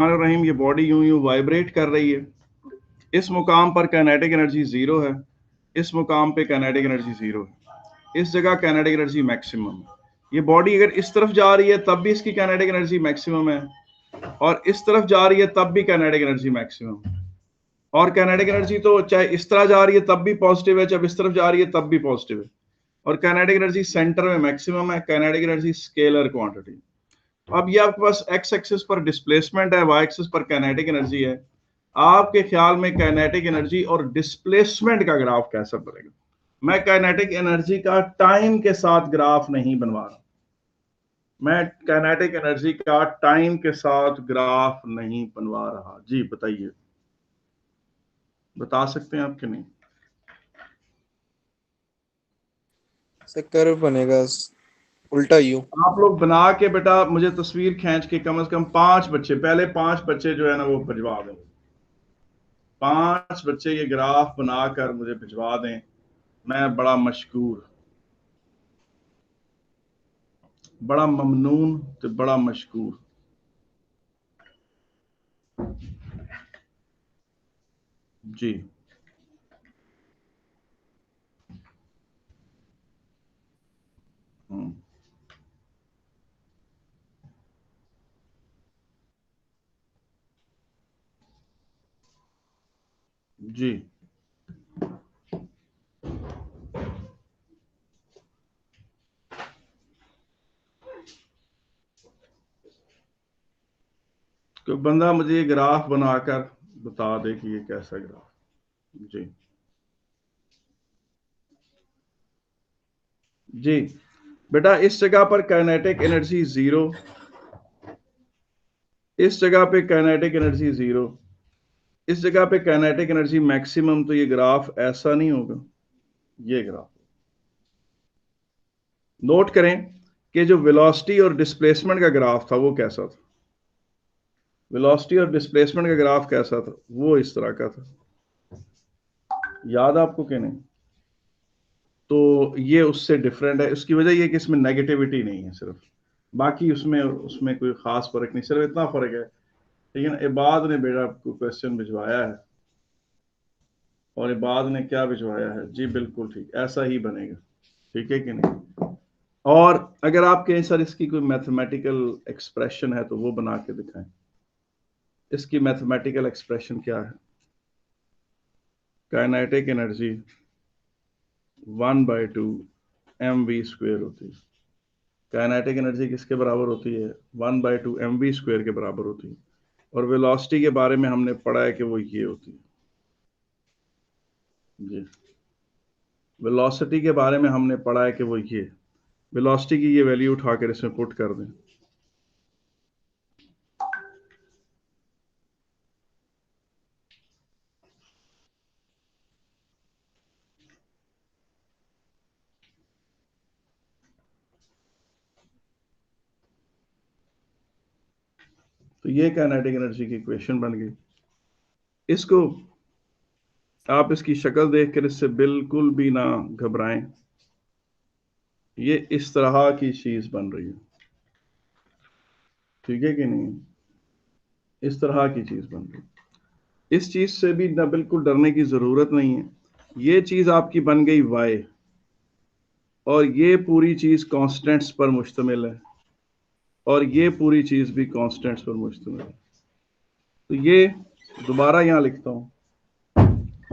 रहीम, ये बॉडी यूं यूं वाइब्रेट कर रही है। इस मुकाम पर काइनेटिक एनर्जी जीरो है, इस मुकाम पे काइनेटिक एनर्जी जीरो है, इस जगह काइनेटिक एनर्जी मैक्सिमम है। ये बॉडी अगर इस तरफ जा रही है तब भी इसकी काइनेटिक एनर्जी मैक्सिमम है, और इस तरफ जा रही है तब भी काइनेटिक एनर्जी मैक्सिमम है। और काइनेटिक एनर्जी तो चाहे इस तरह जा रही है तब भी पॉजिटिव है, चाहे इस तरफ जा रही है तब भी पॉजिटिव है। और काइनेटिक एनर्जी सेंटर में मैक्सिमम है। Kinetic energy scalar quantity. अब ये आपके पास एक्स एक्सिस पर डिस्प्लेसमेंट है, वाई एक्सिस पर काइनेटिक एनर्जी है। आपके ख्याल में काइनेटिक एनर्जी और डिस्प्लेसमेंट का ग्राफ कैसा बनेगा? मैं काइनेटिक एनर्जी का टाइम के साथ ग्राफ नहीं बनवा रहा, मैं काइनेटिक एनर्जी का टाइम के साथ ग्राफ नहीं बनवा रहा। जी बताइए, बता सकते हैं आप कि नहीं? से कर्व बनेगा उल्टा यू। आप लोग बना के बेटा मुझे तस्वीर खींच के कम से कम 5 बच्चे, पहले 5 बच्चे जो है ना वो भिजवा दें। 5 बच्चे ये ग्राफ बनाकर मुझे भिजवा दें, मैं बड़ा मशकूर, बड़ा ममनून तो बड़ा मशकूर। जी हम्म, जी तो बंदा मुझे ये ग्राफ बनाकर बता दे कि ये कैसा ग्राफ। जी जी बेटा, इस जगह पर काइनेटिक एनर्जी जीरो, इस जगह पे काइनेटिक एनर्जी जीरो, इस जगह पे काइनेटिक एनर्जी मैक्सिमम। तो ये ग्राफ ऐसा नहीं होगा, ये ग्राफ। नोट करें कि जो वेलोसिटी और डिस्प्लेसमेंट का ग्राफ था वो कैसा था। वेलोसिटी और डिस्प्लेसमेंट का ग्राफ कैसा था? वो इस तरह का था, याद आपको कि नहीं? तो ये उससे डिफरेंट है। उसकी वजह ये कि इसमें नेगेटिविटी नहीं है सिर्फ, बाकी उसमें उसमें कोई खास फर्क नहीं, सिर्फ इतना फर्क है। लेकिन इबाद ने बेटा आपको क्वेश्चन भिजवाया है, और इबाद ने क्या भिजवाया है? जी बिल्कुल ठीक, ऐसा ही बनेगा। ठीक है कि नहीं? और अगर आप कहें सर इसकी कोई मैथमेटिकल एक्सप्रेशन है तो वो बना के दिखाएं। इसकी मैथमेटिकल एक्सप्रेशन क्या है? काइनेटिक एनर्जी 1/2 mv² होती है। काइनेटिक एनर्जी किसके बराबर होती है? 1/2 mv² के बराबर होती है। और वेलोसिटी के बारे में हमने पढ़ा है कि वो ये होती है। जी, वेलोसिटी के बारे में हमने पढ़ा है कि वो ये, वेलोसिटी की ये वैल्यू उठाकर इसमें पुट कर दें। तो ये काइनेटिक एनर्जी की इक्वेशन बन गई। इसको आप इसकी शक्ल देखकर इससे बिल्कुल भी ना घबराएं, ये इस तरह की चीज बन रही है। ठीक है कि नहीं? इस तरह की चीज बन रही है। इस चीज से भी ना बिल्कुल डरने की जरूरत नहीं है। ये चीज आपकी बन गई वाई, और ये पूरी चीज कांस्टेंट्स पर मुश्तमिल है, और ये पूरी चीज भी कांस्टेंट्स पर मुश्तमिल है। तो ये दोबारा यहां लिखता हूं,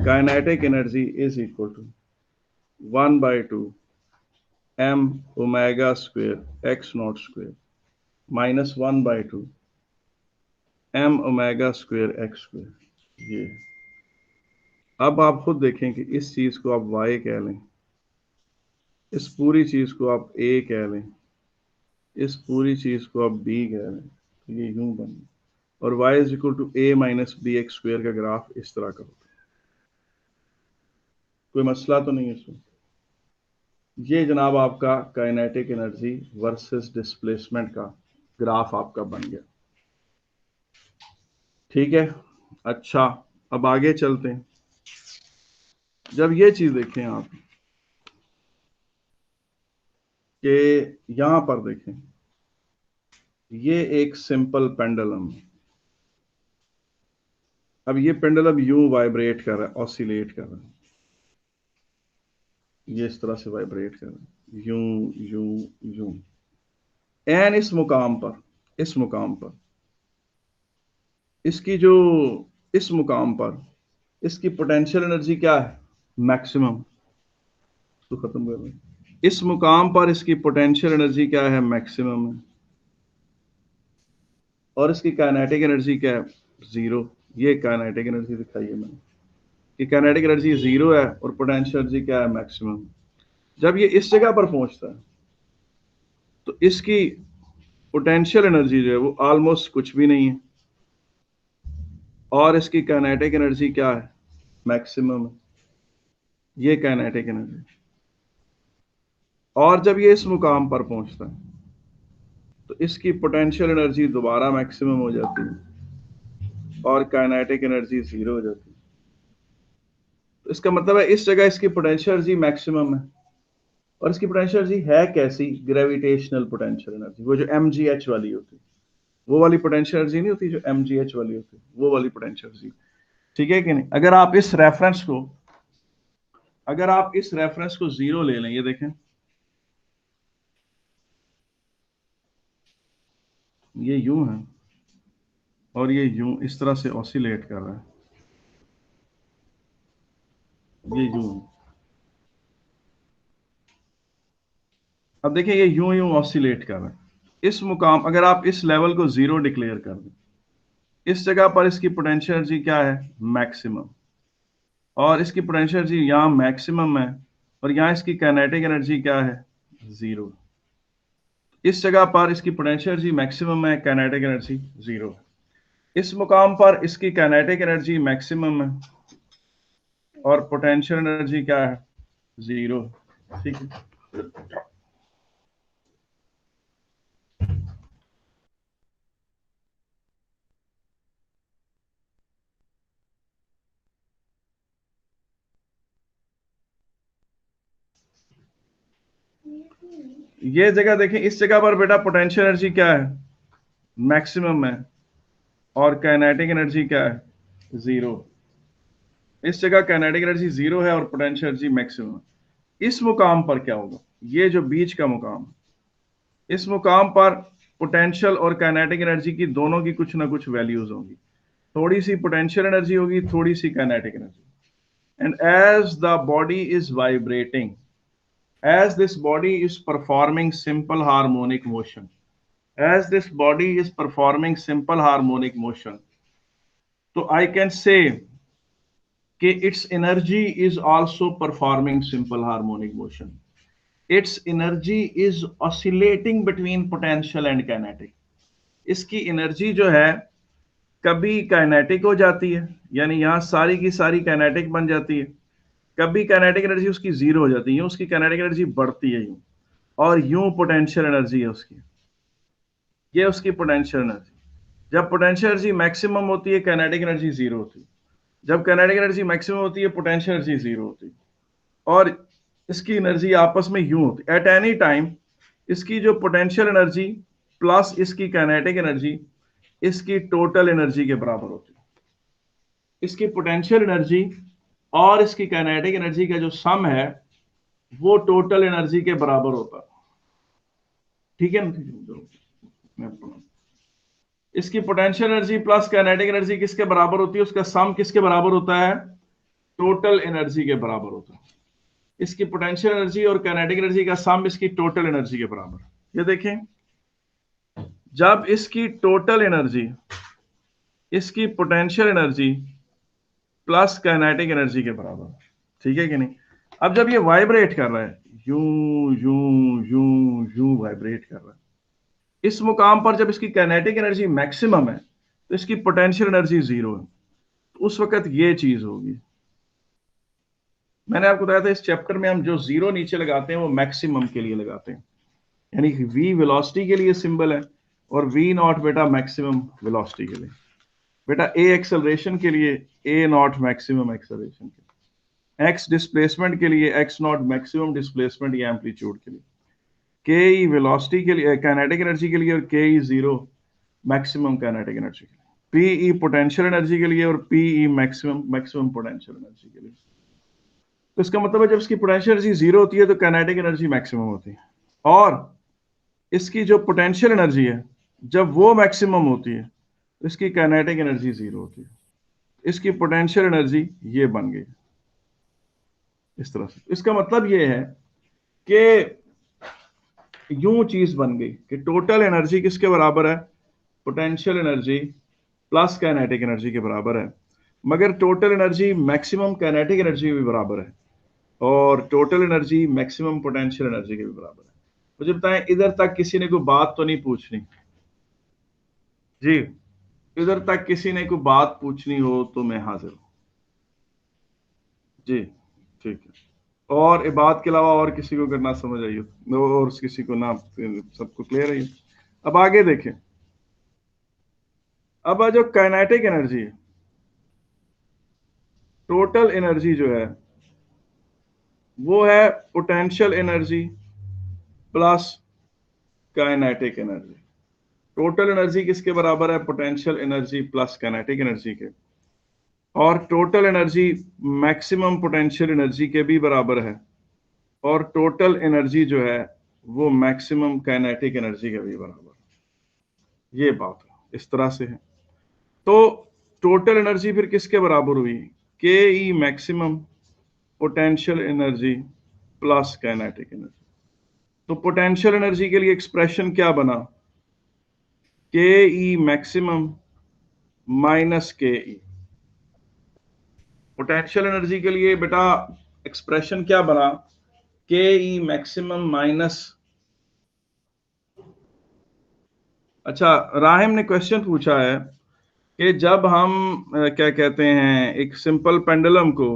kinetic energy is equal to 1/2 m⍵² x0² -1/2 m⍵²x²। ये अब आप खुद देखें कि इस चीज को आप y कह लें, इस पूरी चीज को आप a कह लें, इस पूरी चीज को आप b कह लें, तो ये यूं बन, और y is equal to a minus b x square का ग्राफ इस तरह का होता है। कोई मसला तो नहीं है इसमें? ये जनाब आपका काइनेटिक एनर्जी वर्सेस डिस्प्लेसमेंट का ग्राफ आपका बन गया। ठीक है, अच्छा अब आगे चलते हैं। जब ये चीज देखें आप कि यहां पर देखें, ये एक सिंपल पेंडुलम है, अब ये पेंडुलम यूं वाइब्रेट कर रहा है, ऑसिलेट कर रहा है, ये इस तरह से वाइब्रेट कर रहा है, यूं यूं यूं। एन इस मुकाम पर, इस मुकाम पर इसकी जो, इस मुकाम पर इसकी पोटेंशियल एनर्जी क्या है, मैक्सिमम। तो खत्म कर रहे हैं। इस मुकाम पर इसकी पोटेंशियल एनर्जी क्या है, मैक्सिमम है। और इसकी काइनेटिक एनर्जी क्या है, जीरो। ये काइनेटिक एनर्जी दिखाई है मैंने कि काइनेटिक एनर्जी जीरो है और पोटेंशियल एनर्जी क्या है, मैक्सिमम। जब ये इस जगह पर पहुंचता है तो इसकी पोटेंशियल एनर्जी जो है वो ऑलमोस्ट कुछ भी नहीं है और इसकी काइनेटिक एनर्जी क्या है, मैक्सिमम है। ये काइनेटिक एनर्जी। और जब ये इस मुकाम पर पहुंचता है तो इसकी पोटेंशियल एनर्जी दोबारा मैक्सिमम हो जाती है और काइनेटिक एनर्जी जीरो हो जाती है। तो इसका मतलब है इस जगह इसकी पोटेंशियल एनर्जी मैक्सिमम है। और इसकी पोटेंशियल एनर्जी है कैसी, ग्रेविटेशनल पोटेंशियल एनर्जी, वो जो mgh वाली होती है, वो वाली पोटेंशियल एनर्जी नहीं होती जो mgh वाली होती है, वो वाली पोटेंशियल एनर्जी। ठीक है कि नहीं। अगर आप इस रेफरेंस को, अगर आप इस रेफरेंस को जीरो ले लें, ये देखें, ये यूं है और ये यूं इस तरह से ऑसिलेट कर रहा है, ये यूं। अब देखिए ये यूं यूं ऑसिलेट कर रहा है। इस मुकाम, अगर आप इस लेवल को जीरो डिक्लेयर कर दें, इस जगह पर इसकी पोटेंशियल एनर्जी क्या है, मैक्सिमम। और इसकी पोटेंशियल एनर्जी यहाँ मैक्सिमम है और यहाँ इसकी काइनेटिक एनर्जी क्या है, जीरो। इस जगह पर इसकी पोटेंशियल एनर्जी मैक्सिमम है, काइनेटिक एनर्जी जीरो। इस मुकाम पर इसकी काइनेटिक एनर्जी मैक्सिमम है और पोटेंशियल एनर्जी क्या है, जीरो। ठीक है। ये जगह देखें, इस जगह पर बेटा पोटेंशियल एनर्जी क्या है, मैक्सिमम है और काइनेटिक एनर्जी क्या है, जीरो। इस जगह काइनेटिक एनर्जी जीरो है और पोटेंशियल एनर्जी मैक्सिमम है। इस मुकाम पर क्या होगा, ये जो बीच का मुकाम, इस मुकाम पर पोटेंशियल और काइनेटिक एनर्जी की दोनों की कुछ ना कुछ वैल्यूज होंगी। थोड़ी सी पोटेंशियल एनर्जी होगी, थोड़ी सी kinetic energy. And as the body is vibrating, as this body is performing simple harmonic motion, as this body is performing simple harmonic motion, so I can say that its energy is also performing simple harmonic motion. Its energy is oscillating between potential and kinetic. इसकी energy जो है कभी kinetic हो जाती है, यानी यहां सारी की सारी काइनेटिक बन जाती है, कभी काइनेटिक एनर्जी उसकी जीरो हो जाती है, यूं उसकी काइनेटिक एनर्जी बढ़ती है यूं, और यूं पोटेंशियल एनर्जी है उसकी, ये उसकी पोटेंशियल एनर्जी। जब पोटेंशियल एनर्जी मैक्सिमम होती है, काइनेटिक एनर्जी जीरो होती है। जब काइनेटिक एनर्जी मैक्सिमम होती है, पोटेंशियल एनर्जी जीरो होती है। और इसकी एनर्जी आपस में यूं होती है। एट एनी टाइम इसकी जो पोटेंशियल एनर्जी प्लस इसकी काइनेटिक एनर्जी इसकी टोटल एनर्जी के बराबर होती है। इसकी पोटेंशियल एनर्जी और इसकी काइनेटिक एनर्जी का जो सम है वो टोटल एनर्जी के बराबर होता है। ठीक है ना। इसकी potential energy plus kinetic energy किसके बराबर होती है, उसका सम किसके बराबर होता है, टोटल एनर्जी के बराबर होता है। इसकी पोटेंशियल एनर्जी और काइनेटिक एनर्जी का सम इसकी टोटल एनर्जी के बराबर। ये देखें, जब इसकी टोटल एनर्जी इसकी potential energy plus kinetic energy के बराबर, ठीक है कि नहीं। अब जब ये वाइब्रेट कर रहा है, यूं यूं यूं यूं वाइब्रेट कर रहा है, इस मुकाम पर जब इसकी काइनेटिक एनर्जी मैक्सिमम है तो इसकी पोटेंशियल एनर्जी जीरो है, तो उस वक्त ये चीज होगी। मैंने आपको बताया था इस चैप्टर में हम जो जीरो नीचे लगाते हैं वो मैक्सिमम के लिए लगाते हैं, यानी कि v वेलोसिटी के लिए सिंबल है और v नॉट बेटा मैक्सिमम वेलोसिटी के लिए, बेटा a एक्सेलरेशन के लिए a नॉट मैक्सिमम एक्सेलरेशन के लिए, x डिस्प्लेसमेंट के लिए x नॉट मैक्सिमम डिस्प्लेसमेंट या एम्पलीट्यूड के लिए, k वेलोसिटी के लिए काइनेटिक एनर्जी के लिए और k zero maximum kinetic energy के लिए। पीई पोटेंशियल एनर्जी के लिए और पीई मैक्सिमम पोटेंशियल एनर्जी के लिए। तो इसका मतलब है जब इसकी पोटेंशियल एनर्जी जीरो होती है तो काइनेटिक एनर्जी मैक्सिमम होती है, और इसकी जो पोटेंशियल एनर्जी है जब वो मैक्सिमम होती है तो इसकी काइनेटिक एनर्जी जीरो होती है। इसकी पोटेंशियल एनर्जी ये बन गई इस तरह से। इसका मतलब ये है कि यूं चीज बन गई कि टोटल एनर्जी किसके बराबर है, potential energy plus kinetic energy के बराबर है, मगर total energy maximum kinetic energy भी बराबर है और total energy maximum potential energy के भी बराबर है। मुझे बताएं, इधर तक किसी ने कोई बात तो नहीं पूछनी जी? इधर तक किसी ने कोई बात पूछनी हो तो मैं हाजिर हूं जी। ठीक है, और ये बात के अलावा और किसी को अगर ना समझ आई हो और किसी को ना, सबको क्लियर है? अब आगे देखें। अब जो काइनेटिक एनर्जी है, टोटल एनर्जी जो है वो है potential energy plus kinetic energy. Total energy किसके बराबर है, potential energy plus kinetic energy के, और total energy maximum potential energy के भी बराबर है, और टोटल एनर्जी जो है वो मैक्सिमम काइनेटिक एनर्जी के भी बराबर है। ये बात है, इस तरह से है। तो टोटल एनर्जी फिर किसके बराबर हुई, के ई maximum potential energy plus kinetic energy. तो पोटेंशियल एनर्जी के लिए एक्सप्रेशन क्या बना, के ई मैक्सिमम माइनस के ई। पोटेंशियल एनर्जी के लिए बेटा एक्सप्रेशन क्या बना, के ई मैक्सिमम माइनस। अच्छा, राहिम ने क्वेश्चन पूछा है कि जब हम क्या कहते हैं एक सिंपल पेंडुलम को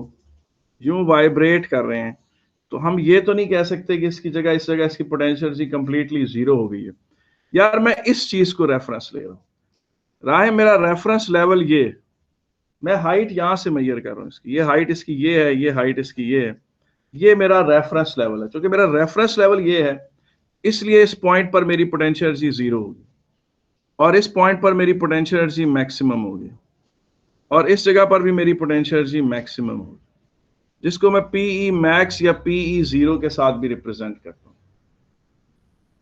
यूं वाइब्रेट कर रहे हैं तो हम ये तो नहीं कह सकते कि इसकी जगह इस जगह इसकी पोटेंशियल एनर्जी कंप्लीटली जीरो हो गई है। यार मैं इस चीज को रेफरेंस ले रहा हूं, राहिम मेरा रेफरेंस लेवल ये, मैं हाइट यहां से मेजर कर रहा हूं, इसकी ये हाइट इसकी ये है, ये हाइट इसकी ये है, ये मेरा रेफरेंस लेवल है। क्योंकि मेरा रेफरेंस लेवल ये है इसलिए इस पॉइंट पर मेरी पोटेंशियल एनर्जी जीरो होगी और इस पॉइंट पर मेरी पोटेंशियल एनर्जी मैक्सिमम होगी और इस जगह पर भी मेरी पोटेंशियल एनर्जी मैक्सिमम होगी, जिसको मैं पीई मैक्स या पीई जीरो के साथ भी रिप्रेजेंट करता हूं।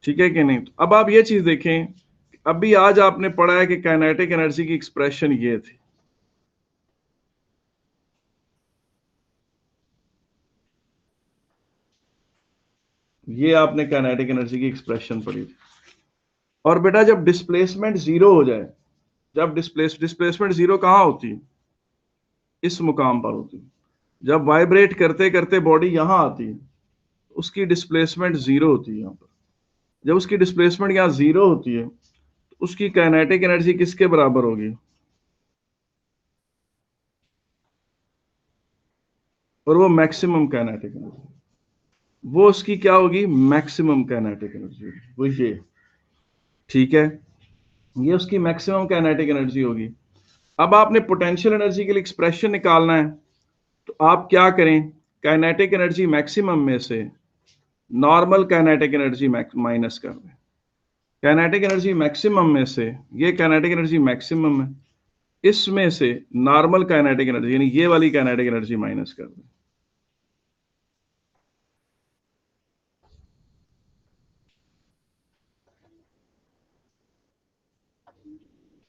ठीक है कि नहीं? तो अब आप ये चीज देखें, अभी आज आपने पढ़ा है कि काइनेटिक एनर्जी की एक्सप्रेशन ये थी, ये आपने काइनेटिक एनर्जी की एक्सप्रेशन पढ़ी थी। और बेटा जब डिस्प्लेसमेंट जीरो हो जाए, जब डिस्प्लेसमेंट जीरो कहां होती है, इस मुकाम पर होती है। जब वाइब्रेट करते करते बॉडी यहां आती है उसकी डिस्प्लेसमेंट जीरो होती है। यहां पर जब उसकी डिस्प्लेसमेंट यहां जीरो होती है तो उसकी काइनेटिक एनर्जी किसके बराबर होगी, और वो मैक्सिमम काइनेटिक एनर्जी, वो उसकी क्या होगी, मैक्सिमम काइनेटिक एनर्जी, वो ये। ठीक है, ये उसकी मैक्सिमम काइनेटिक एनर्जी होगी। अब आपने पोटेंशियल एनर्जी के लिए एक्सप्रेशन निकालना है तो आप क्या करें, काइनेटिक एनर्जी मैक्सिमम में से नॉर्मल काइनेटिक एनर्जी माइनस कर दें। काइनेटिक एनर्जी मैक्सिमम में से, ये काइनेटिक एनर्जी मैक्सिमम है, इसमें से नॉर्मल काइनेटिक एनर्जी यानी ये वाली काइनेटिक एनर्जी माइनस कर दें।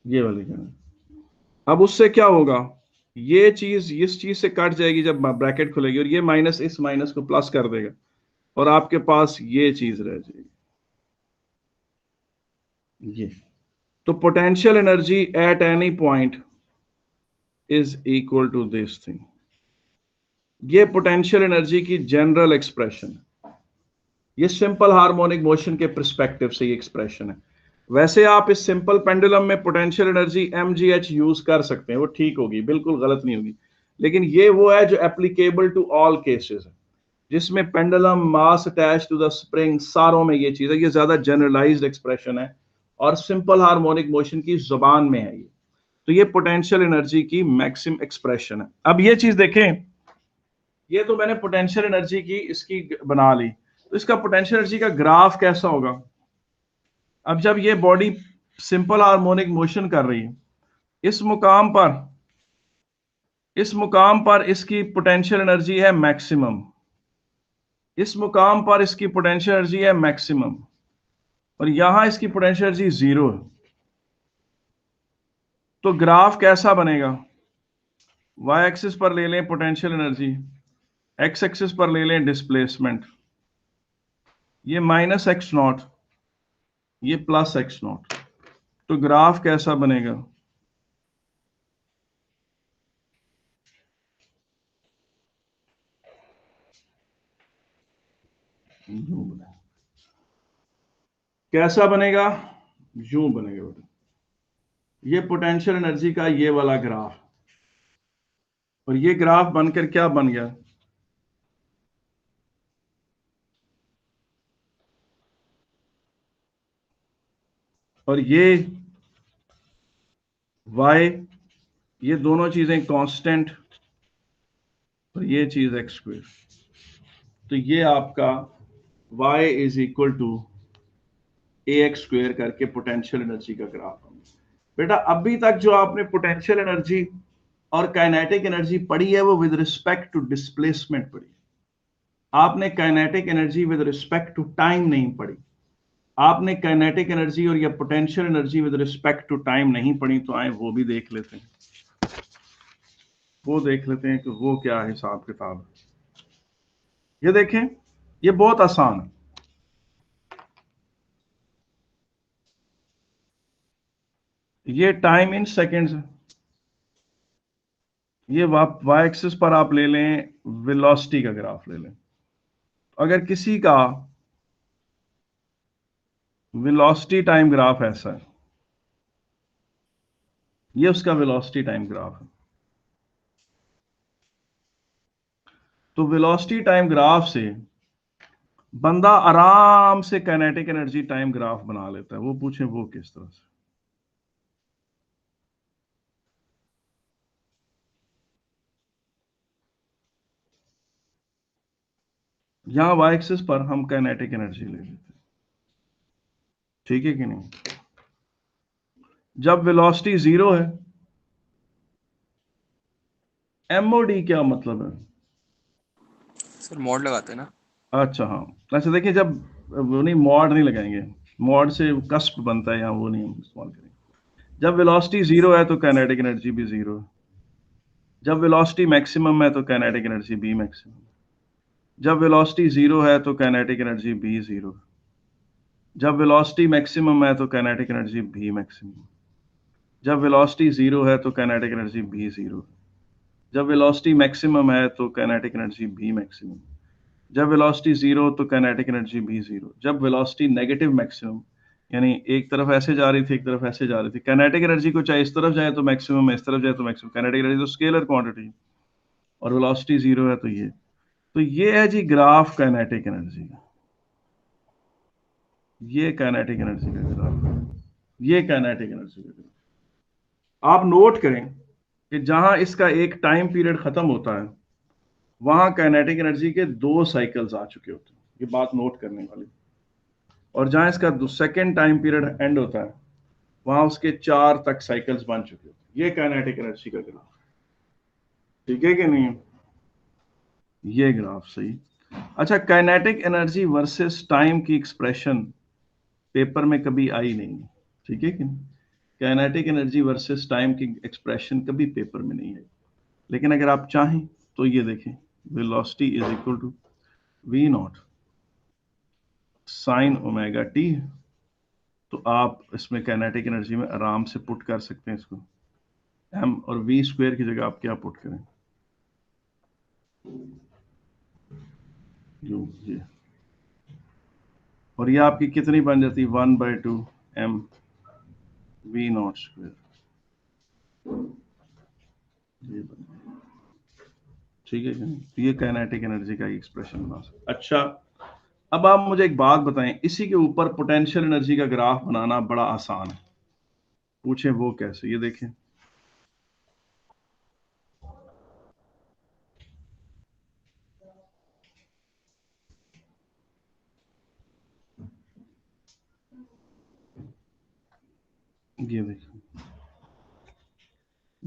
ये वाली काइनेटिक, अब उससे क्या होगा, ये चीज इस चीज से कट जाएगी जब ब्रैकेट खुलेगी और ये माइनस इस माइनस को प्लस कर देगा और आपके पास ये चीज रह जाएगी, ये। तो potential energy at any point is equal to this thing. ये पोटेंशियल एनर्जी की जनरल एक्सप्रेशन है, ये सिंपल हार्मोनिक मोशन के पर्सपेक्टिव से ये एक्सप्रेशन है। वैसे आप इस सिंपल पेंडुलम में पोटेंशियल एनर्जी mgh यूज कर सकते हैं, वो ठीक होगी, बिल्कुल गलत नहीं होगी, लेकिन ये वो है जो एप्लीकेबल टू ऑल केसेस है, जिसमें pendulum mass attach to the spring, सारों में ये चीज है। ये ज्यादा जनरलाइज्ड एक्सप्रेशन है और सिंपल हार्मोनिक मोशन की जुबान में है ये। तो ये पोटेंशियल एनर्जी की मैक्सिमम एक्सप्रेशन है। अब ये चीज देखें, ये तो मैंने पोटेंशियल एनर्जी की इसकी बना ली, तो इसका पोटेंशियल एनर्जी का ग्राफ कैसा होगा। अब जब ये बॉडी सिंपल हार्मोनिक मोशन कर रही है इस मुकाम पर इसकी पोटेंशियल एनर्जी है मैक्सिमम, इस मुकाम पर इसकी पोटेंशियल एनर्जी है मैक्सिमम, और यहां इसकी पोटेंशियल एनर्जी जीरो है। तो ग्राफ कैसा बनेगा? वाई एक्सिस पर ले लें पोटेंशियल एनर्जी, एक्स एक्सिस पर ले लें डिस्प्लेसमेंट, ये माइनस एक्स नॉट, ये प्लस एक्स नॉट। तो ग्राफ कैसा बनेगा? यूं बनेगा। कैसा बनेगा? यूं बनेगा बेटा। ये पोटेंशियल एनर्जी का ये वाला ग्राफ, और ये ग्राफ बनकर क्या बन गया? और ये y, ये दोनों चीजें कांस्टेंट, और ये चीज एक्स स्क्वायर। तो ये आपका y is equal to a x square करके पोटेंशियल एनर्जी का ग्राफ बन गया। बेटा अभी तक जो आपने पोटेंशियल एनर्जी और काइनेटिक एनर्जी पढ़ी है वो विद रिस्पेक्ट टू डिस्प्लेसमेंट पढ़ी, आपने kinetic energy with respect to time नहीं पढ़ी। आपने काइनेटिक एनर्जी और या potential energy with respect to time नहीं पढ़ी, तो आए वो भी देख लेते हैं, वो देख लेते हैं कि वो क्या हिसाब किताब है। ये देखें, ये बहुत आसान है। ये टाइम इन सेकेंड्स है। ये वाई एक्सिस पर आप ले लें वेलोसिटी का ग्राफ ले लें। अगर किसी का वेलोसिटी टाइम ग्राफ ऐसा है, ये उसका वेलोसिटी टाइम ग्राफ है। तो वेलोसिटी टाइम ग्राफ से बंदा आराम से काइनेटिक एनर्जी टाइम ग्राफ बना लेता है। वो पूछे वो किस तरह से? यहां वाई एक्सिस पर हम काइनेटिक एनर्जी ले लेते हैं, ठीक है कि नहीं? जब वेलोसिटी जीरो है, एमओडी क्या मतलब है? सर मॉड लगाते हैं ना। अच्छा हाँ, अच्छा देखिए, जब वो नहीं, मॉड नहीं लगाएंगे, मॉड से कस्प बनता है, यहाँ वो नहीं हम इस्तेमाल करेंगे। जब वेलोसिटी जीरो है तो काइनेटिक एनर्जी भी जीरो है। जब वेलोसिटी मैक्सिमम है तो काइनेटिक एनर्जी बी मैक्सिमम। जब वेलोसिटी जीरो है तो काइनेटिक एनर्जी बी जीरो। जब वेलोसिटी मैक्सिमम है तो काइनेटिक एनर्जी बी मैक्सिमम। जब वेलोसिटी जीरो है तो काइनेटिक एनर्जी बी जीरो। जब वेलोसिटी मैक्सिमम है तो काइनेटिक एनर्जी बी मैक्सिमम। जब वेलोसिटी जीरो तो काइनेटिक एनर्जी भी जीरो। जब वेलोसिटी नेगेटिव मैक्सिमम, यानी एक तरफ ऐसे जा रही थी एक तरफ ऐसे जा रही थी, काइनेटिक एनर्जी को चाहे इस तरफ जाए तो मैक्सिमम है, इस तरफ जाए तो मैक्सिमम। काइनेटिक एनर्जी तो स्केलर क्वांटिटी, और वेलोसिटी जीरो है। तो ये है जी ग्राफ काइनेटिक एनर्जी का। ये काइनेटिक एनर्जी का ग्राफ, ये काइनेटिक एनर्जी का ग्राफ। आप नोट करें कि जहां इसका एक टाइम पीरियड खत्म होता है, वहां काइनेटिक एनर्जी के दो साइकिल्स आ चुके होते हैं। ये बात नोट करने वाली। और जहां इसका सेकेंड टाइम पीरियड एंड होता है, वहां उसके चार तक साइकिल्स बन चुके होते हैं। ये काइनेटिक एनर्जी का ग्राफ, ठीक है कि नहीं? ये ग्राफ सही। अच्छा, काइनेटिक एनर्जी वर्सेस टाइम की एक्सप्रेशन पेपर में कभी आई नहीं, ठीक है कि नहीं? काइनेटिक एनर्जी वर्सेस टाइम की एक्सप्रेशन कभी पेपर में नहीं आई। लेकिन अगर आप चाहें तो ये देखें, velocity is equal to v naught sine omega t. तो आप इसमें काइनेटिक एनर्जी में आराम से पुट कर सकते हैं इसको। एम और वी स्क्वायर की जगह आप क्या पुट करें? ये, और ये आपकी कितनी बन जाती है? 1/2 एम वी नॉट स्क्वायर। ये ठीक है कि? ये काइनेटिक एनर्जी का एक्सप्रेशन बना सकते। अच्छा, अब आप मुझे एक बात बताएं, इसी के ऊपर पोटेंशियल एनर्जी का ग्राफ बनाना बड़ा आसान है। पूछें वो कैसे? ये देखें, ये देखें,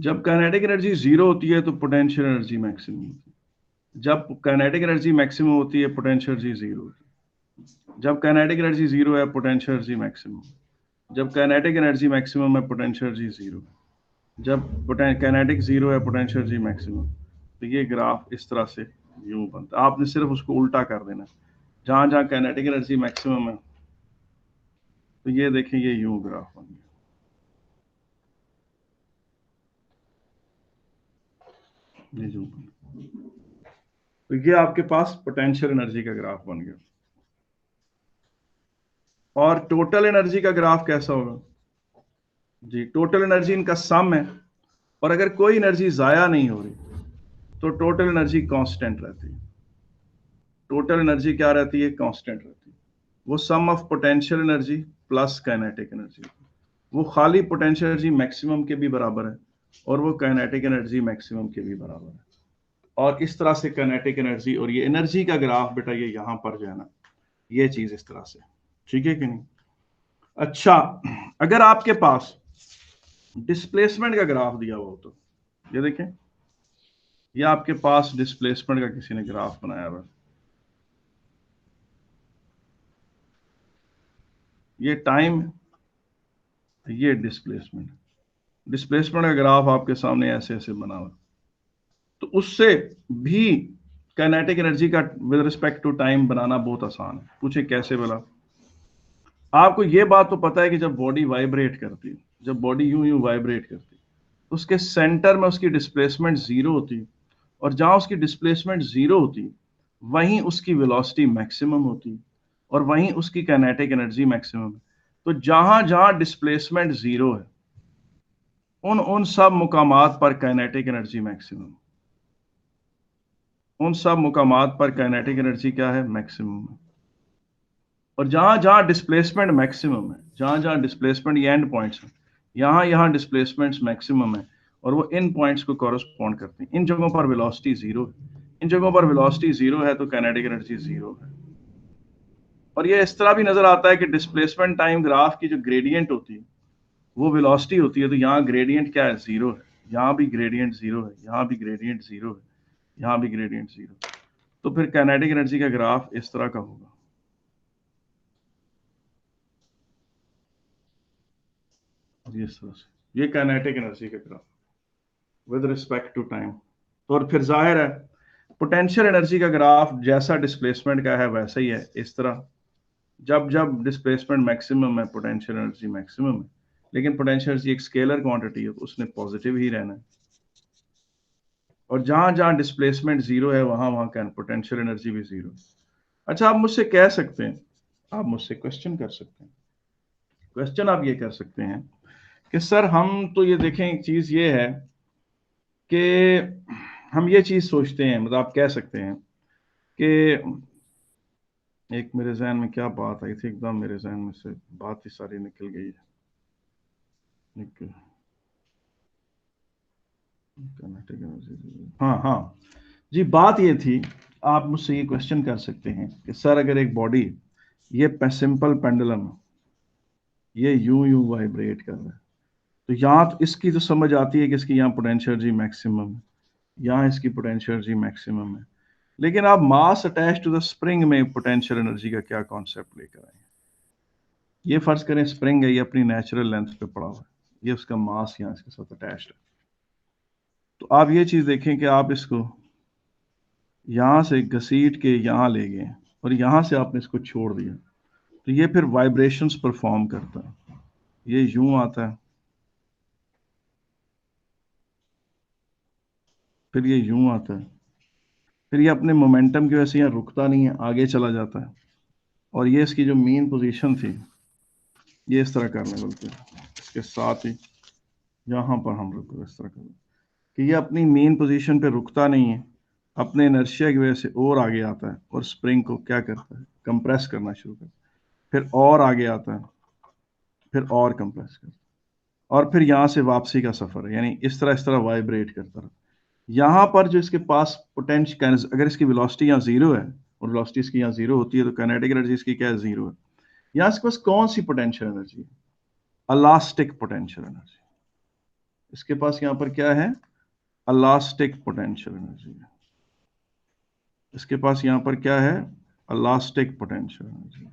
जब काइनेटिक एनर्जी जीरो होती है तो पोटेंशियल एनर्जी मैक्सिमम होती है। जब काइनेटिक एनर्जी मैक्सिमम होती है पोटेंशियल एनर्जी जीरो होती है। जब काइनेटिक एनर्जी जीरो है पोटेंशियल एनर्जी मैक्सिमम। जब काइनेटिक एनर्जी मैक्सिमम है पोटेंशियल एनर्जी जीरो है। जब काइनेटिक जीरो है पोटेंशियल एनर्जी मैक्सिमम। तो ये ग्राफ इस तरह से यूं बनता है। आपने सिर्फ उसको उल्टा कर देना। जहां जहां काइनेटिक एनर्जी मैक्सिमम है तो ये देखें ये यूं ग्राफ बन गया। ये यूं बन गया। तो ये आपके पास पोटेंशियल एनर्जी का ग्राफ बन गया। और टोटल एनर्जी का ग्राफ कैसा होगा जी? टोटल एनर्जी इनका सम है और अगर कोई एनर्जी जाया नहीं हो रही तो टोटल एनर्जी कांस्टेंट रहती है। टोटल एनर्जी क्या रहती है? कांस्टेंट रहती है। वो sum of potential energy plus kinetic energy. वो खाली पोटेंशियल एनर्जी मैक्सिमम के भी बराबर है और वो काइनेटिक एनर्जी मैक्सिमम के भी बराबर है। और इस तरह से काइनेटिक एनर्जी और ये एनर्जी का ग्राफ बेटा ये यहां पर जो है ना ये चीज इस तरह से, ठीक है कि नहीं? अच्छा, अगर आपके पास डिस्प्लेसमेंट का ग्राफ दिया हुआ हो तो ये देखें, ये आपके पास डिस्प्लेसमेंट का किसी ने ग्राफ बनाया हुआ, ये टाइम, ये डिस्प्लेसमेंट। डिस्प्लेसमेंट का ग्राफ आपके सामने ऐसे ऐसे बना हुआ, तो उससे भी काइनेटिक एनर्जी का विद रिस्पेक्ट टू टाइम बनाना बहुत आसान है। पूछे कैसे बोला? आपको ये बात तो पता है कि जब बॉडी वाइब्रेट करती है, जब बॉडी यूं यूं वाइब्रेट करती है, तो उसके सेंटर में उसकी डिस्प्लेसमेंट जीरो होती है और जहां उसकी डिस्प्लेसमेंट जीरो होती है वहीं उसकी वेलोसिटी मैक्सिमम होती है और वहीं उसकी काइनेटिक एनर्जी मैक्सिमम है। तो जहां जहां डिस्प्लेसमेंट जीरो है उन उन सब मुकामात पर काइनेटिक एनर्जी मैक्सिमम। उन सब मुकामात पर काइनेटिक एनर्जी क्या है? मैक्सिमम है। और जहां जहां डिस्प्लेसमेंट मैक्सिमम है, जहां जहां डिस्प्लेसमेंट ये एंड पॉइंट्स हैं, यहां यहां डिस्प्लेसमेंट्स मैक्सिमम है और वो इन पॉइंट्स को कॉरस्पॉन्ड करते हैं। इन जगहों पर वेलोसिटी जीरो है, इन जगहों पर वेलोसिटी जीरो है तो काइनेटिक एनर्जी जीरो है। और ये इस तरह भी नजर आता है कि डिस्प्लेसमेंट टाइम ग्राफ की जो ग्रेडियंट होती है वो वेलोसिटी होती है, तो यहाँ ग्रेडियंट क्या है? जीरो है। यहाँ भी ग्रेडियंट जीरो है, यहाँ भी ग्रेडियंट जीरो है, यहाँ भी ग्रेडियंट जीरो। तो फिर काइनेटिक एनर्जी का ग्राफ इस तरह का होगा, इस तरह से। ये काइनेटिक एनर्जी का graph with respect to time. और फिर जाहिर है पोटेंशियल एनर्जी का ग्राफ जैसा डिस्प्लेसमेंट का है वैसा ही है, इस तरह। जब जब डिस्प्लेसमेंट मैक्सिमम है पोटेंशियल एनर्जी मैक्सिमम है, लेकिन पोटेंशियल एनर्जी एक स्केलर क्वांटिटी है तो उसने पॉजिटिव ही रहना है। और जहां जहां डिस्प्लेसमेंट जीरो है वहां वहां पोटेंशियल एनर्जी भी जीरो। अच्छा, आप मुझसे कह सकते हैं, आप मुझसे क्वेश्चन कर सकते हैं। क्वेश्चन आप ये कर सकते हैं कि सर हम तो ये देखें, एक चीज ये है कि हम ये चीज सोचते हैं, मतलब आप कह सकते हैं कि एक मेरे जहन में क्या बात आई थी, एकदम मेरे जहन में से बात ही सारी निकल गई है। हाँ हाँ जी, बात ये थी, आप मुझसे ये क्वेश्चन कर सकते हैं कि सर अगर एक बॉडी, ये सिंपल पेंडुलम, ये यूं यूं वाइब्रेट कर रहा है, तो यहाँ तो इसकी तो समझ आती है कि इसकी यहाँ पोटेंशियल एनर्जी मैक्सिमम है, यहाँ इसकी पोटेंशियल एनर्जी मैक्सिमम है। लेकिन आप mass attach to the spring में पोटेंशियल एनर्जी का क्या कॉन्सेप्ट लेकर आए? ये फर्ज करें स्प्रिंग है, ये अपनी नेचुरल लेंथ पे पड़ा हुआ है, ये उसका मास यहाँ इसके साथ अटैच्ड है। तो आप ये चीज देखें कि आप इसको यहां से घसीट के यहां ले गए और यहां से आपने इसको छोड़ दिया, तो ये फिर वाइब्रेशंस परफॉर्म करता है। ये यूं आता है, फिर ये यूं आता है, फिर ये अपने मोमेंटम की वजह से यहाँ रुकता नहीं है, आगे चला जाता है। और ये इसकी जो मेन पोजीशन थी ये इस तरह करने बोलते हैं, इसके साथ ही यहाँ पर हम रुको इस तरह कर कि ये अपनी मेन पोजीशन पे रुकता नहीं है, अपने इनर्शिया की वजह से और आगे आता है और स्प्रिंग को क्या करता है? कंप्रेस करना शुरू करता है, फिर और आगे आता है, फिर और कंप्रेस करता है, और फिर यहाँ से वापसी का सफर है। यानी इस तरह वाइब्रेट करता रहा। यहाँ पर जो इसके पास पोटेंशियल, अगर इसकी वेलोसिटी यहाँ जीरो है और वेलोसिटी इसकी यहाँ जीरो होती है तो काइनेटिक एनर्जी इसकी क्या है? जीरो है। यहाँ इसके पास कौन सी पोटेंशियल एनर्जी है? Elastic potential energy. इसके पास यहाँ पर क्या है, इलास्टिक पोटेंशियल एनर्जी है। इसके पास यहाँ पर क्या है, इलास्टिक पोटेंशियल एनर्जी,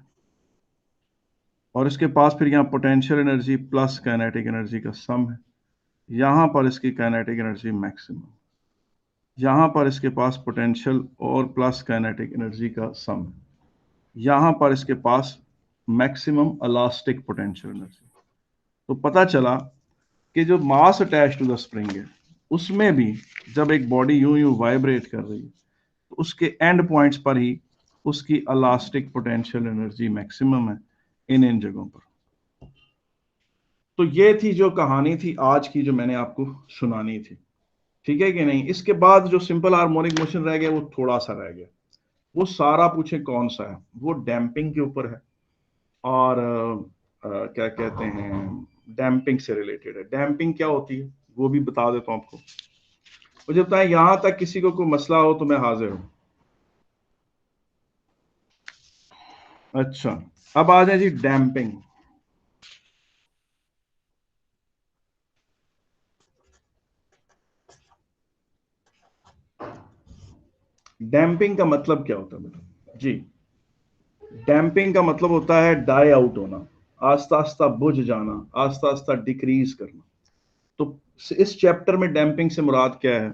और इसके पास फिर यहाँ potential energy plus kinetic energy का सम है। यहां पर इसकी काइनेटिक एनर्जी मैक्सिमम, यहां पर इसके पास पोटेंशियल और प्लस काइनेटिक एनर्जी का सम है। यहां पर इसके पास मैक्सिमम इलास्टिक पोटेंशियल एनर्जी। तो पता चला कि जो mass attach to the spring है, उसमें भी जब एक बॉडी यूं यूं वाइब्रेट कर रही है, तो उसके एंड पॉइंट्स पर ही उसकी इलास्टिक पोटेंशियल एनर्जी मैक्सिमम है इन जगहों पर। तो ये थी जो कहानी थी आज की, जो मैंने आपको सुनानी थी, ठीक है कि नहीं। इसके बाद जो सिंपल हार्मोनिक मोशन रह गया वो थोड़ा सा रह गया, वो सारा पूछे कौन सा है, वो डैम्पिंग के ऊपर है और क्या कहते हैं, डैम्पिंग से रिलेटेड है। डैम्पिंग क्या होती है वो भी बता देता हूं आपको। मुझे बताएं, यहां तक किसी को कोई मसला हो तो मैं हाजिर हूं। अच्छा, अब आ जाए जी डैम्पिंग। डैम्पिंग का मतलब क्या होता है बेटा जी? डैम्पिंग का मतलब होता है डाई आउट होना, आस्ता आस्ता बुझ जाना, आस्ता आस्ता डिक्रीज करना। तो इस चैप्टर में डैम्पिंग से मुराद क्या है?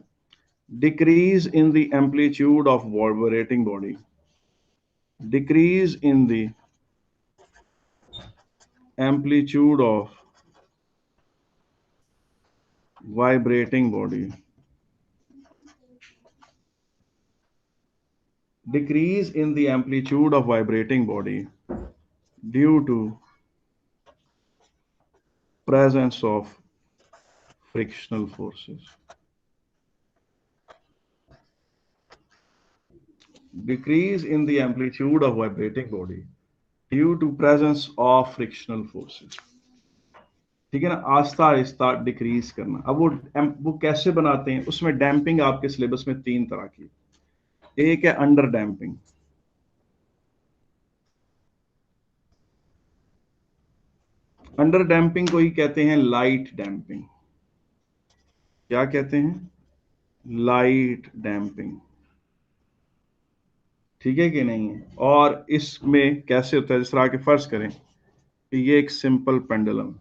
Decrease in the amplitude of vibrating body, decrease in the amplitude of vibrating body, decrease in the amplitude of vibrating body due to presence of frictional forces, decrease in the amplitude of vibrating body due to presence of frictional forces। ठीक है ना, आस्ता आस्ता decrease करना। अब वो कैसे बनाते हैं, उसमें डैम्पिंग आपके सिलेबस में 3 तरह की। एक है अंडर डैम्पिंग, अंडर डैम्पिंग को ही कहते हैं लाइट डैम्पिंग। क्या कहते हैं? लाइट डैम्पिंग, ठीक है कि नहीं है। और इसमें कैसे होता है, जिस तरह के फर्ज करें कि ये एक सिंपल पेंडुलम,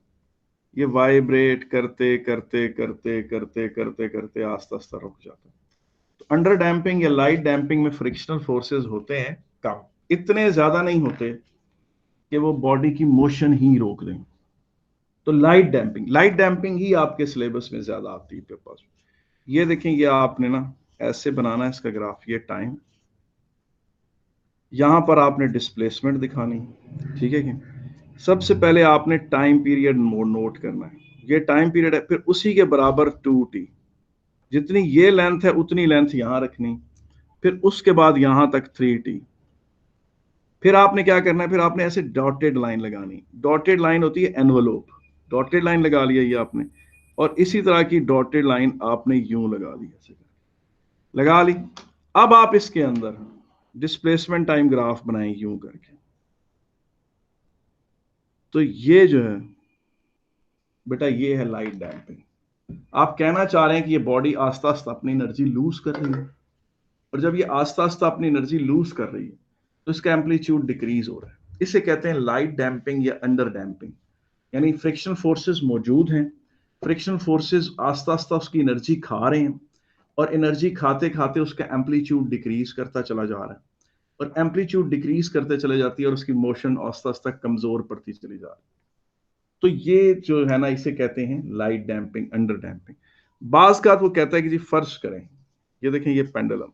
ये वाइब्रेट करते करते करते करते करते करते आस्ता आस्ता रुक जाता है। तो अंडर डैम्पिंग या लाइट डैम्पिंग में फ्रिक्शनल फोर्सेस होते हैं कम, इतने ज्यादा नहीं होते कि वो बॉडी की मोशन ही रोक दें। तो लाइट डैम्पिंग ही आपके सिलेबस में ज्यादा आती है आपके पास। ये देखें, ये आपने ना ऐसे बनाना है इसका ग्राफ, ये टाइम, यहां पर आपने डिस्प्लेसमेंट दिखानी, ठीक है कि सबसे पहले आपने टाइम पीरियड नोट करना है। ये टाइम पीरियड है, फिर उसी के बराबर 2t, जितनी ये लेंथ है उतनी लेंथ यहां रखनी, फिर उसके बाद यहां तक 3t। फिर आपने क्या करना है, फिर आपने ऐसे डॉटेड लाइन लगानी। डॉटेड लाइन होती है एनवलोप, डॉटेड लाइन लगा लिया ये आपने, और इसी तरह की डॉटेड लाइन आपने यूं लगा दी, ऐसे लगा ली। अब आप इसके अंदर डिस्प्लेसमेंट टाइम ग्राफ बनाएं यूं करके। तो ये जो है बेटा, ये है लाइट डैम्पिंग। आप कहना चाह रहे हैं कि ये बॉडी आस्ता आस्ता अपनी एनर्जी लूज कर रही है, और जब ये आस्ता आस्ता अपनी एनर्जी लूज कर रही है तो इसका एम्पलीट्यूड डिक्रीज हो रहा है। इसे कहते हैं लाइट डैम्पिंग या अंडर डैम्पिंग। यानी फ्रिक्शन फोर्सेस मौजूद हैं, फ्रिक्शन फोर्सेस आस्ता आस्ता उसकी एनर्जी खा रहे हैं, और एनर्जी खाते खाते उसका एम्पलीट्यूड डिक्रीज करता चला जा रहा है, और एम्पलीट्यूड डिक्रीज करते चले जाती है, और उसकी मोशन आस्ता आस्ता कमजोर पड़ती चली जा रही है। तो ये जो है ना, इसे कहते हैं लाइट डैम्पिंग, अंडर डैम्पिंग। बाज का वो कहता है कि जी फर्श करें, ये देखें ये पेंडुलम,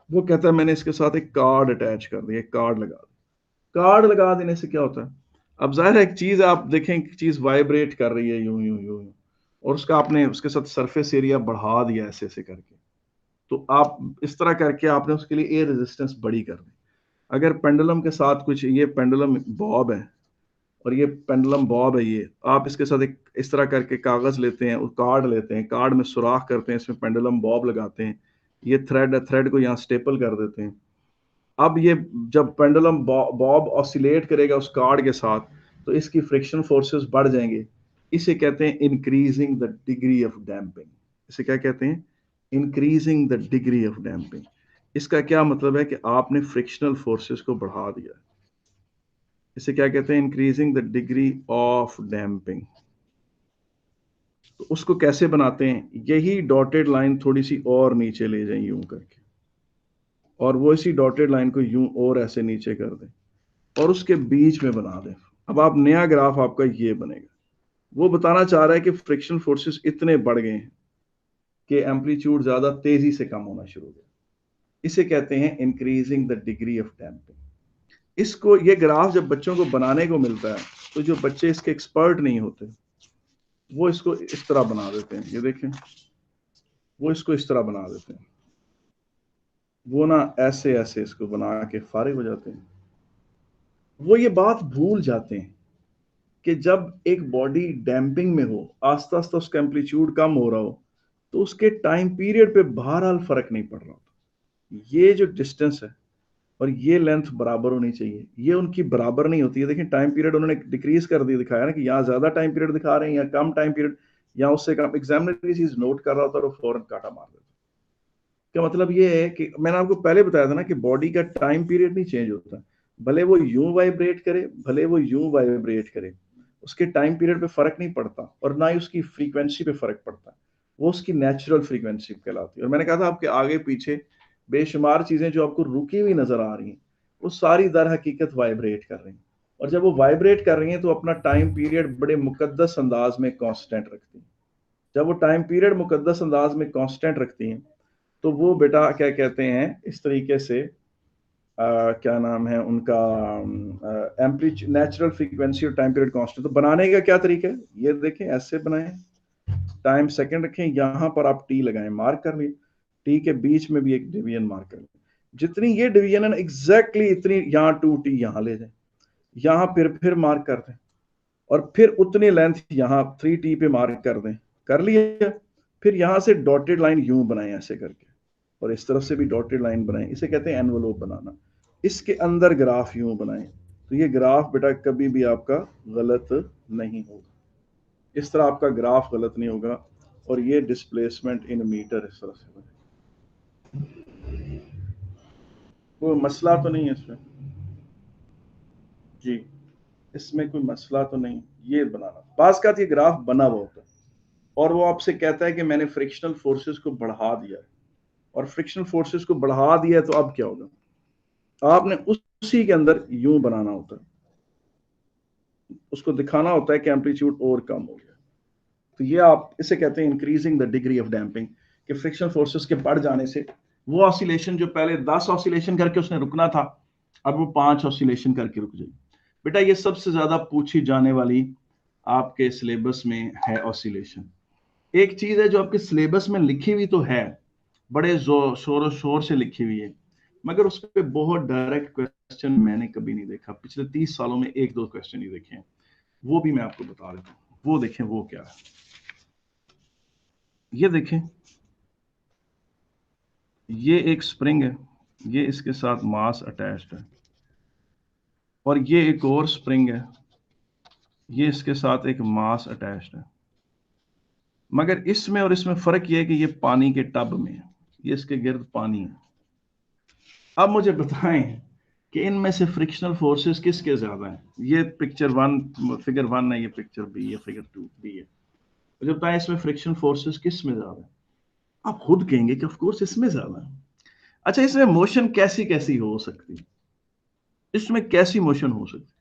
वो कहता है मैंने इसके साथ एक कार्ड अटैच कर दिया, कार्ड लगा दिया। कार्ड लगा देने से क्या होता है, अब जाहिर है एक चीज आप देखें, एक चीज वाइब्रेट कर रही है यूं यूं यूं यूं, और उसका आपने उसके साथ सरफेस एरिया बढ़ा दिया ऐसे ऐसे करके, तो आप इस तरह करके आपने उसके लिए एयर रेजिस्टेंस बड़ी कर दी। अगर पेंडुलम के साथ कुछ, ये पेंडुलम बॉब है और ये पेंडुलम बॉब है, ये आप इसके साथ एक इस तरह करके कागज लेते हैं, कार्ड लेते हैं, कार्ड में सुराख करते हैं, इसमें पेंडुलम बॉब लगाते हैं, ये थ्रेड है, थ्रेड को यहाँ स्टेपल कर देते हैं। अब ये जब पेंडुलम बॉब ऑसिलेट करेगा उस कार्ड के साथ, तो इसकी फ्रिक्शन फोर्सेस बढ़ जाएंगे, इसे कहते हैं increasing the degree of damping. इसे क्या कहते हैं? Increasing the degree of damping. इसका क्या मतलब है कि आपने फ्रिक्शनल फोर्सेस को बढ़ा दिया। इसे क्या कहते हैं? Increasing the degree of damping. तो उसको कैसे बनाते हैं? यही डॉटेड लाइन थोड़ी सी और नीचे ले जाएं यूं करके, और वो इसी डॉटेड लाइन को यूं और ऐसे नीचे कर दें और उसके बीच में बना दें। अब आप नया ग्राफ आपका ये बनेगा। वो बताना चाह रहा है कि फ्रिक्शन फोर्सेस इतने बढ़ गए हैं कि एम्पलीट्यूड ज्यादा तेजी से कम होना शुरू हो गया। इसे कहते हैं increasing the degree of damping. इसको, ये ग्राफ जब बच्चों को बनाने को मिलता है तो जो बच्चे इसके एक्सपर्ट नहीं होते वो इसको इस तरह बना देते हैं। ये देखें, वो इसको इस तरह बना देते हैं, वो ना ऐसे ऐसे इसको बना के फारिग हो जाते हैं। वो ये बात भूल जाते हैं कि जब एक बॉडी डैम्पिंग में हो, आस्ता आस्ता उसका एम्पलीट्यूड कम हो रहा हो, तो उसके टाइम पीरियड पे बहरहाल फर्क नहीं पड़ रहा होता। ये जो डिस्टेंस है और ये लेंथ बराबर होनी चाहिए, ये उनकी बराबर नहीं होती है। देखिए टाइम पीरियड उन्होंने डिक्रीज कर दिया, दिखाया ना कि यहाँ ज्यादा टाइम पीरियड दिखा रहे हैं या कम टाइम पीरियड, या उससे कम। एग्जामिनर ये चीज नोट कर रहा होता है और फौरन काटा मार देता। क्या मतलब ये है कि मैंने आपको पहले बताया था ना कि बॉडी का टाइम पीरियड नहीं चेंज होता, भले वो यूं वाइब्रेट करे, भले वो यूं वाइब्रेट करे, उसके टाइम पीरियड पे फर्क नहीं पड़ता और ना ही उसकी फ्रीक्वेंसी पे फर्क पड़ता। वो उसकी नेचुरल फ्रीक्वेंसी कहलाती है। और मैंने कहा था आपके आगे पीछे बेशुमार चीजें जो आपको रुकी हुई नजर आ रही हैं, वो सारी दर हकीकत वाइब्रेट कर रही हैं। और जब वो वाइब्रेट कर रही हैं तो अपना टाइम पीरियड बड़े मुकद्दस अंदाज में कांस्टेंट रखती हैं। जब वो टाइम पीरियड मुकद्दस अंदाज में कांस्टेंट रखती हैं तो वो बेटा क्या कहते हैं इस तरीके से, क्या नाम है उनका, एम्पलीट्यूड, नेचुरल फ्रीक्वेंसी और टाइम पीरियड कांस्टेंट। तो बनाने का क्या तरीका है? ये देखें, ऐसे बनाएं, टाइम सेकंड रखें, यहां पर आप टी लगाएं, मार्क कर लें, टी के बीच में भी एक डिवीजन मार्क कर लें। जितनी ये डिवीजन है एग्जैक्टली इतनी यहाँ 2t यहाँ ले जाए, यहाँ फिर मार्क कर दें, और फिर उतनी लेंथ यहाँ 3t पे मार्क कर दें। कर लिया? फिर यहां से डॉटेड लाइन यूं बनाएं ऐसे करके, और इस तरफ से भी डॉटेड लाइन बनाएं। इसे कहते हैं एनवलप बनाना। इसके अंदर ग्राफ यूं बनाएं तो ये ग्राफ बेटा कभी भी आपका गलत नहीं होगा। इस तरह आपका ग्राफ गलत नहीं होगा। और ये डिस्प्लेसमेंट इन मीटर इस तरह से बने। कोई मसला तो नहीं है इसमें जी? इसमें कोई मसला तो नहीं। ये बनाना, पास का ये ग्राफ बना हुआ होता है और वो आपसे कहता है कि मैंने फ्रिक्शनल फोर्सेस को बढ़ा दिया है, और फ्रिक्शनल फोर्सेस को बढ़ा दिया है तो अब क्या होगा? आपने उसी के अंदर यूं बनाना होता है, उसको दिखाना होता है कि एम्पलीट्यूड और कम हो गया। तो ये आप इसे कहते हैं increasing the degree of damping, कि फ्रिक्शनल फोर्सेस के बढ़ जाने से वो ऑसिलेशन जो पहले 10 ऑसिलेशन करके उसने रुकना था, अब वो 5 ऑसिलेशन करके रुक जाएगी। बेटा ये सबसे ज्यादा पूछी जाने वाली आपके सिलेबस में है ऑसिलेशन। एक चीज है जो आपके सिलेबस में लिखी हुई तो है, बड़े शोर शोर से लिखी हुई है, मगर उस पर बहुत डायरेक्ट क्वेश्चन मैंने कभी नहीं देखा। पिछले 30 सालों में एक दो क्वेश्चन ही देखे हैं, वो भी मैं आपको बता देता हूँ। वो देखें वो क्या है, ये देखें, ये एक स्प्रिंग है, ये इसके साथ मास अटैच्ड है, और ये एक और स्प्रिंग है, ये इसके साथ एक मास अटैच्ड है। मगर इसमें और इसमें फर्क ये है कि ये पानी के टब में है, ये इसके गिर्द पानी है। अब मुझे बताएं कि इनमें से फ्रिक्शनल फोर्सेस किसके ज्यादा हैं? ये पिक्चर 1, फिगर 1 है, ये पिक्चर बी है, फिगर 2 बी है। मुझे बताएं इसमें फ्रिक्शन फोर्सेस किस में ज्यादा है? आप खुद कहेंगे कि ऑफ कोर्स इसमें ज्यादा है। अच्छा, इसमें मोशन कैसी कैसी हो सकती है? इसमें कैसी मोशन हो सकती है?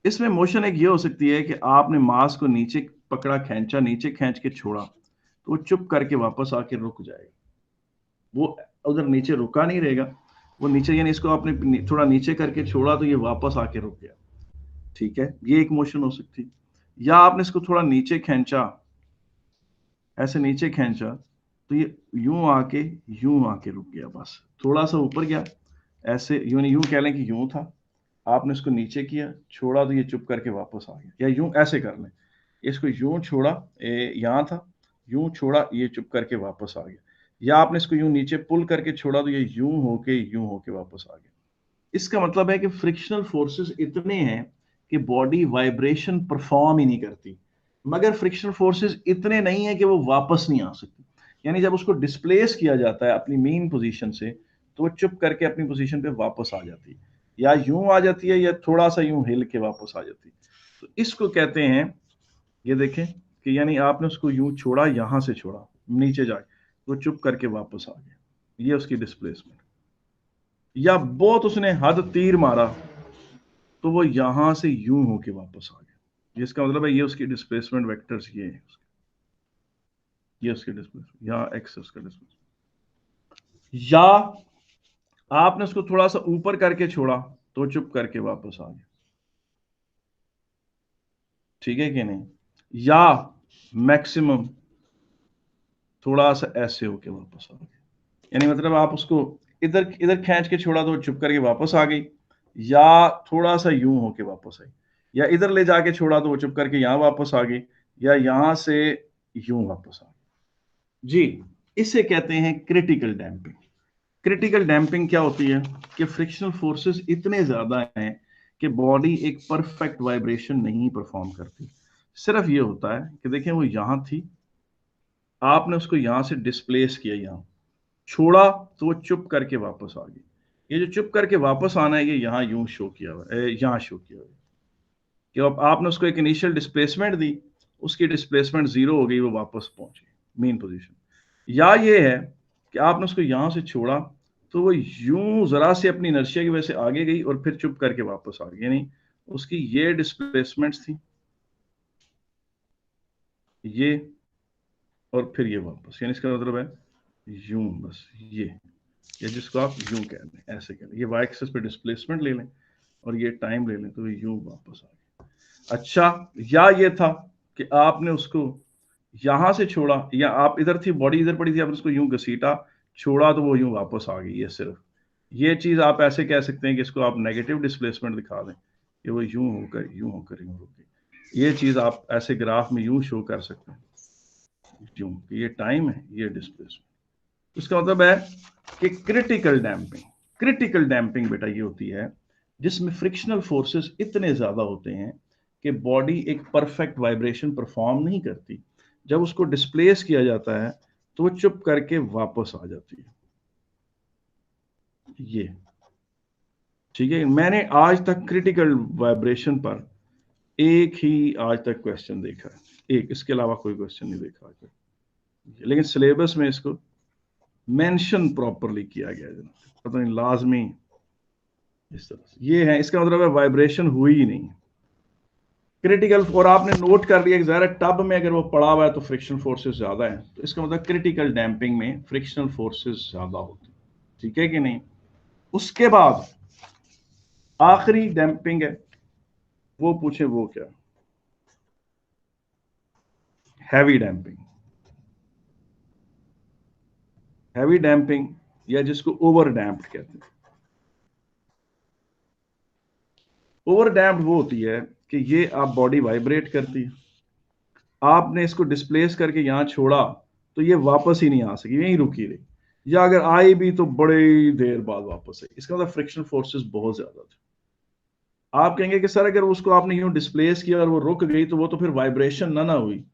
इसमें मोशन एक ये हो सकती है कि आपने मास को नीचे पकड़ा, खींचा, नीचे खींच के छोड़ा, तो वो चुप करके वापस आके रुक जाएगा। वो उधर नीचे रुका नहीं रहेगा, वो नीचे, यानी इसको आपने थोड़ा नीचे करके छोड़ा तो ये वापस आके रुक गया। ठीक है, ये एक मोशन हो सकती है। या आपने इसको थोड़ा नीचे खींचा, ऐसे नीचे खींचा, तो ये यूं आके रुक गया, बस थोड़ा सा ऊपर गया, ऐसे यूं कह लें कि यूं था, आपने इसको नीचे किया, छोड़ा तो ये चुप करके वापस आ गया। या यूं ऐसे कर लें, इसको यूं छोड़ा, यहाँ था, यूं छोड़ा, ये चुप करके वापस आ गया। या आपने इसको यूं नीचे पुल करके छोड़ा तो ये यूं होके वापस आ गया। इसका मतलब है कि फ्रिक्शनल फोर्सेस इतने हैं कि बॉडी वाइब्रेशन परफॉर्म ही नहीं करती। मगर फ्रिक्शन फोर्सेस इतने नहीं है कि वो वापस नहीं आ सकती। यानी जब उसको डिस्प्लेस किया जाता है अपनी मेन पोजीशन से, तो वो चुप करके अपनी पोजीशन पे वापस आ जाती है, या यूं आ जाती है या थोड़ा सा यूं हिल के वापस आ जाती है। तो इसको कहते हैं, ये देखें कि यानी आपने उसको यूं छोड़ा, यहां से छोड़ा नीचे जाके, वो चुप करके वापस आ गया, ये उसकी डिस्प्लेसमेंट। या बहुत उसने हद तीर मारा तो वो यहां से यूं होके वापस आ गया, जिसका मतलब है ये उसकी डिस्प्लेसमेंट वेक्टर्स ये है, ये उसकी डिस्प्लेसमेंट, यहाँ एक्स उसका डिस्प्लेसमेंट। या आपने उसको थोड़ा सा ऊपर करके छोड़ा तो चुप करके वापस आ गया, ठीक है कि नहीं। या मैक्सिमम थोड़ा सा ऐसे होके वापस आ गया, यानी मतलब आप उसको इधर इधर खींच के छोड़ा तो चुप करके वापस आ गई, या थोड़ा सा यूं होके वापस आई, या इधर ले जाके छोड़ा तो वो चुप करके यहां वापस आ गई, या यहां से यूं वापस आ गई। जी, इसे कहते हैं क्रिटिकल डैम्पिंग। क्रिटिकल डैम्पिंग क्या होती है कि फ्रिक्शनल फोर्सेस इतने ज्यादा हैं कि बॉडी एक परफेक्ट वाइब्रेशन नहीं परफॉर्म करती। सिर्फ ये होता है कि देखें वो यहां थी, आपने उसको यहां से डिस्प्लेस किया, यहां छोड़ा तो वो चुप करके वापस आ गई। ये जो चुप करके वापस आना है, ये यहाँ यूं शो किया हुआ है, यहाँ शो किया हुआ है कि अब आपने उसको एक इनिशियल डिस्प्लेसमेंट दी, उसकी डिस्प्लेसमेंट जीरो हो गई, वो वापस पहुंची मेन पोजीशन। या ये है कि आपने उसको यहां से छोड़ा तो वो यूं जरा से अपनी इनर्शिया की वजह से आगे गई और फिर चुप करके वापस आ गई, यानी उसकी ये डिस्प्लेसमेंट थी, ये, और फिर ये वापस, यानी इसका मतलब है यूं, बस ये, या जिसको आप यूं कह लें, ऐसे कह लें, ये वाई एक्सिस पे डिस्प्लेसमेंट ले लें और ये टाइम ले लें तो ये यूं वापस आ गया। अच्छा, या ये था कि आपने उसको यहां से छोड़ा, या आप इधर थी, बॉडी इधर पड़ी थी, आपने उसको यूं घसीटा, छोड़ा तो वो यूं वापस आ गई है। सिर्फ ये चीज आप ऐसे कह सकते हैं कि इसको आप नेगेटिव डिस्प्लेसमेंट दिखा दें कि वो यूं होकर यूं होकर यूं होकर, ये चीज आप ऐसे ग्राफ में यूं शो कर सकते हैं, यूं, ये टाइम है, ये डिस्प्लेसमेंट। इसका मतलब है कि क्रिटिकल डैम्पिंग, क्रिटिकल डैम्पिंग बेटा ये होती है जिसमें फ्रिक्शनल फोर्सेस इतने ज्यादा होते हैं कि बॉडी एक परफेक्ट वाइब्रेशन परफॉर्म नहीं करती। जब उसको डिस्प्लेस किया जाता है तो वो चुप करके वापस आ जाती है, ये, ठीक है। मैंने आज तक क्रिटिकल वाइब्रेशन पर एक ही आज तक क्वेश्चन देखा है, एक, इसके अलावा कोई क्वेश्चन नहीं देखा आज तक, लेकिन सिलेबस में इसको मेंशन प्रॉपरली किया गया है, पता नहीं लाजमी इस तरह से ये है। इसका मतलब है वाइब्रेशन हुई ही नहीं क्रिटिकल। और आपने नोट कर लिया कि ज़रा टब में अगर वो पड़ा हुआ है तो फ्रिक्शनल फोर्सेस ज्यादा है, तो इसका मतलब क्रिटिकल डैम्पिंग में फ्रिक्शनल फोर्सेस ज्यादा होती, ठीक है कि नहीं। उसके बाद आखिरी डैम्पिंग है, वो पूछे वो क्या, हैवी डैम्पिंग। हैवी डैम्पिंग या जिसको ओवर डैम्प्ड कहते हैं। ओवर डैम्प्ड वो होती है कि ये आप बॉडी वाइब्रेट करती है, आपने इसको डिस्प्लेस करके यहां छोड़ा तो ये वापस ही नहीं आ सकी, यहीं रुकी रही, या अगर आई भी तो बड़ी देर बाद वापस आई। इसका मतलब फ्रिक्शन फोर्सेस बहुत ज्यादा थे। आप कहेंगे कि सर अगर उसको आपने यूं डिस्प्लेस किया और वो रुक गई तो वो तो फिर वाइब्रेशन ना हुई।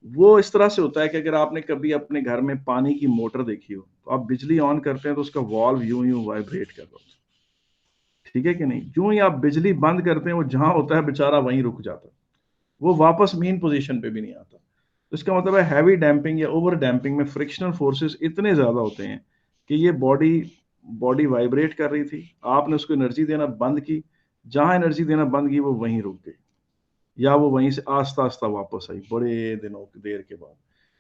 वो इस तरह से होता है कि अगर आपने कभी अपने घर में पानी की मोटर देखी हो तो आप बिजली ऑन करते हैं तो उसका वॉल्व यूं यूं वाइब्रेट कर रहा होता है, ठीक है कि नहीं। यूं ही आप बिजली बंद करते हैं, वो जहां होता है बेचारा वहीं रुक जाता है, वो वापस मेन पोजीशन पे भी नहीं आता। तो इसका मतलब है हैवी डैम्पिंग या ओवर डैम्पिंग में फ्रिक्शनल फोर्सेस इतने ज्यादा होते हैं कि ये बॉडी बॉडी वाइब्रेट कर रही थी, आपने उसको एनर्जी देना बंद की, जहां एनर्जी देना बंद की वो वहीं रुक गई, या वो वहीं से आस्ता आस्ता वापस आई बड़े दिनों देर के बाद।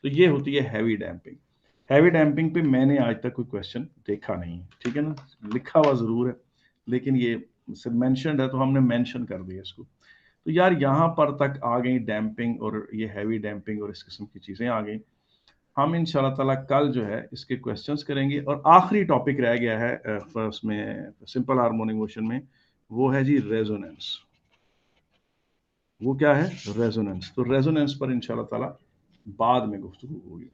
तो ये होती है हैवी डैम्पिंग। हैवी डैम्पिंग पे मैंने आज तक कोई क्वेश्चन देखा नहीं है, ठीक है ना, लिखा हुआ जरूर है लेकिन ये मेंशनड है तो हमने मेंशन कर दिया इसको। तो यार यहाँ पर तक आ गई डैम्पिंग और ये हैवी डैम्पिंग और इस किस्म की चीजें आ गई। हम इंशाल्लाह ताला कल जो है इसके क्वेश्चंस करेंगे, और आखिरी टॉपिक रह गया है फर्स्ट में सिंपल हार्मोनिक मोशन में, वो है जी रेजोनेंस। वो क्या है, रेजोनेंस। तो रेजोनेंस पर इंशाल्लाह ताला बाद में गुफ्तगू होगी।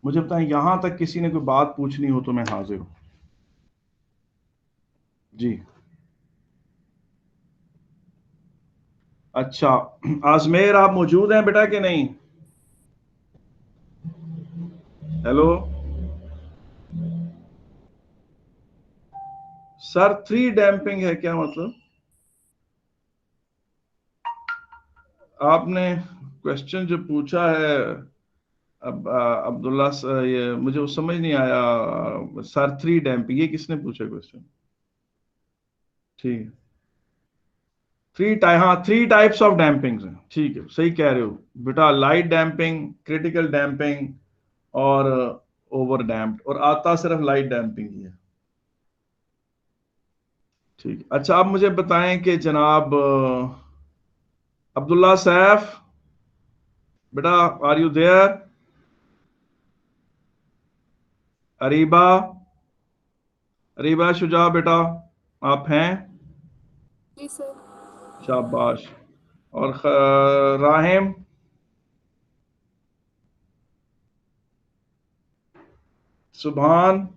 मुझे बताएं यहां तक किसी ने कोई बात पूछनी हो तो मैं हाजिर हूं जी। अच्छा, आजमेर आप मौजूद हैं बेटा कि नहीं? हेलो सर, 3 डैम्पिंग है क्या मतलब? आपने क्वेश्चन जो पूछा है, अब अब्दुल्ला ये मुझे वो समझ नहीं आया सर। 3 डैम्पिंग ये किसने पूछा क्वेश्चन? ठीक है, हाँ 3 टाइप्स ऑफ डैम्पिंग हैं। ठीक है, सही कह रहे हो बेटा। लाइट डैम्पिंग, क्रिटिकल डैम्पिंग और ओवर डैम्प्ड, और आता सिर्फ लाइट डैम्पिंग ही है। ठीक है, अच्छा आप मुझे बताएं कि जनाब अब्दुल्ला सैफ बेटा, are you there? Areeba, Areeba Shuja बेटा, आप हैं? जी सर। शाबाश। और राहिम, सुभान,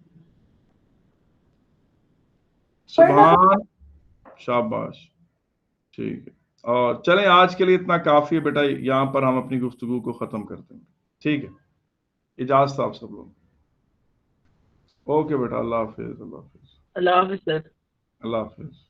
सुभान, शाबाश। ठीक है, और चलें आज के लिए इतना काफी है बेटा, यहां पर हम अपनी गुफ्तगू को खत्म करते हैं। ठीक है, इजाजत आप सब लोग। ओके बेटा, अल्लाह हाफिज, अल्लाह हाफिज, अल्लाह हाफिज सर। अल्लाह हाफिज।